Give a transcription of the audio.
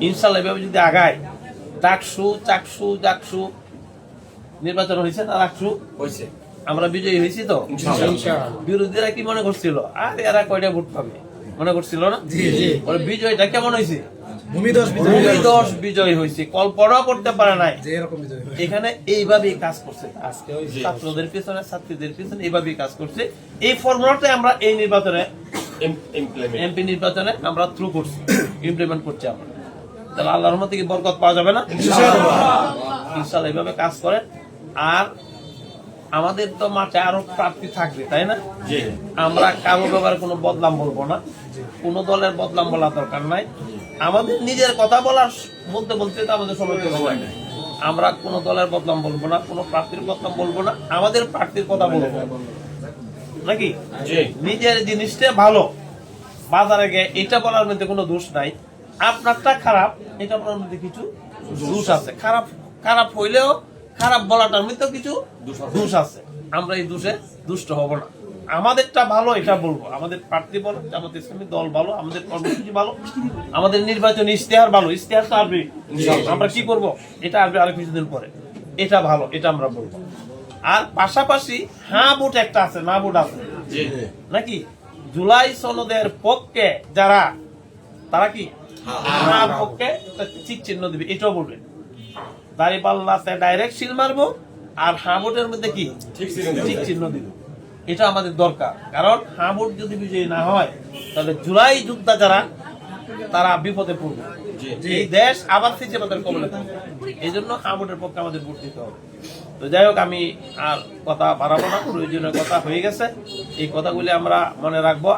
ইনশাআল্লাহ এভাবে যদি আগায় ডাকসু চাকসু জাকসু নির্বাচন হয়েছে না রাকসু হয়েছে, আমরা বিজয়ী হয়েছি তো। বিরোধীরা কি মনে করছিল আর এরা কয়টা ভোট পাবে মনে করছিল না? বিজয়টা কেমন হয়েছে? ভূমিধস বিজয় হয়েছে, কল্পনাও করতে পারে নাই। এখানে এইভাবেই কাজ করছে, ছাত্রদের পিছনে ছাত্রীদের পিছনে এইভাবেই কাজ করছে। এই ফর্মুলাটাই আমরা এই নির্বাচনে এমপি নির্বাচনে আমরা থ্রু করছি, ইমপ্লিমেন্ট করছি আমরা। তাহলে আল্লাহর রহমতে কি বরকত পাওয়া যাবে না? ইনশাআল্লাহ এইভাবে কাজ করে। আর আমাদের তো মাঠে আরো প্রার্থী থাকবে, তাই না? আমরা কারো ব্যাপারে কোনো বদনাম বলবো না, কোন দলের বদনাম বলা দরকার নাই। আমাদের নিজের কথা বলতে বলতে তো আমাদের সময় চলে যায়। আমরা কোন দলের বদনাম বলবো না, কোন প্রার্থীর বদনাম বলবো না, আমাদের প্রার্থীর কথা বলবো নাকি। নিজের জিনিসটা ভালো, বাজারে গিয়ে এটা বলার মধ্যে কোনো দোষ নাই। আপনারটা খারাপ, এটা বলার মধ্যে কিছু দোষ আছে। খারাপ হইলেও খারাপ বলাটার মধ্যে কিছু দোষ আছে। আমরা এই দোষে দুষ্ট হব না। আমাদেরটা ভালো এটা বলবো, আমাদের প্রার্থী ভালো, আমাদের ইসলামী দল ভালো, আমাদের কর্মসূচি ভালো, আমাদের নির্বাচনী ইশতেহার ভালো। ইশতেহার তো আসবে, আমরা কি করব এটা আসবে আরো কিছুদিন পরে। এটা ভালো, এটা আমরা বলবো। আর পাশাপাশি হ্যাঁ ভোট একটা আছে, না ভোট আছে নাকি। জুলাই সনদের পক্ষে যারা, তারা কি হ্যাঁ পক্ষে ঠিক চিহ্ন দিবে, এটাও বলবেন। দাঁড়িপাল্লাতে ডাইরেক্ট সিল মারবো, আর হ্যাঁ ভোটের মধ্যে কি ঠিক চিহ্ন দিব। এটা আমাদের দরকার, কারণ হ্যাঁ ভোট যদি বিজয়ী না হয় তাহলে জুলাই যোদ্ধা যারা তারা বিপদে পড়বে, এই দেশ আবার ফিজিবাদের কবলে থাকবে। এই জন্য হ্যাঁ ভোটের পক্ষে আমাদের ভোট দিতে হবে। তো যাই হোক, আমি আর কথা বাড়াবো না, প্রয়োজনীয় কথা হয়ে গেছে। এই কথাগুলি আমরা মনে রাখবো।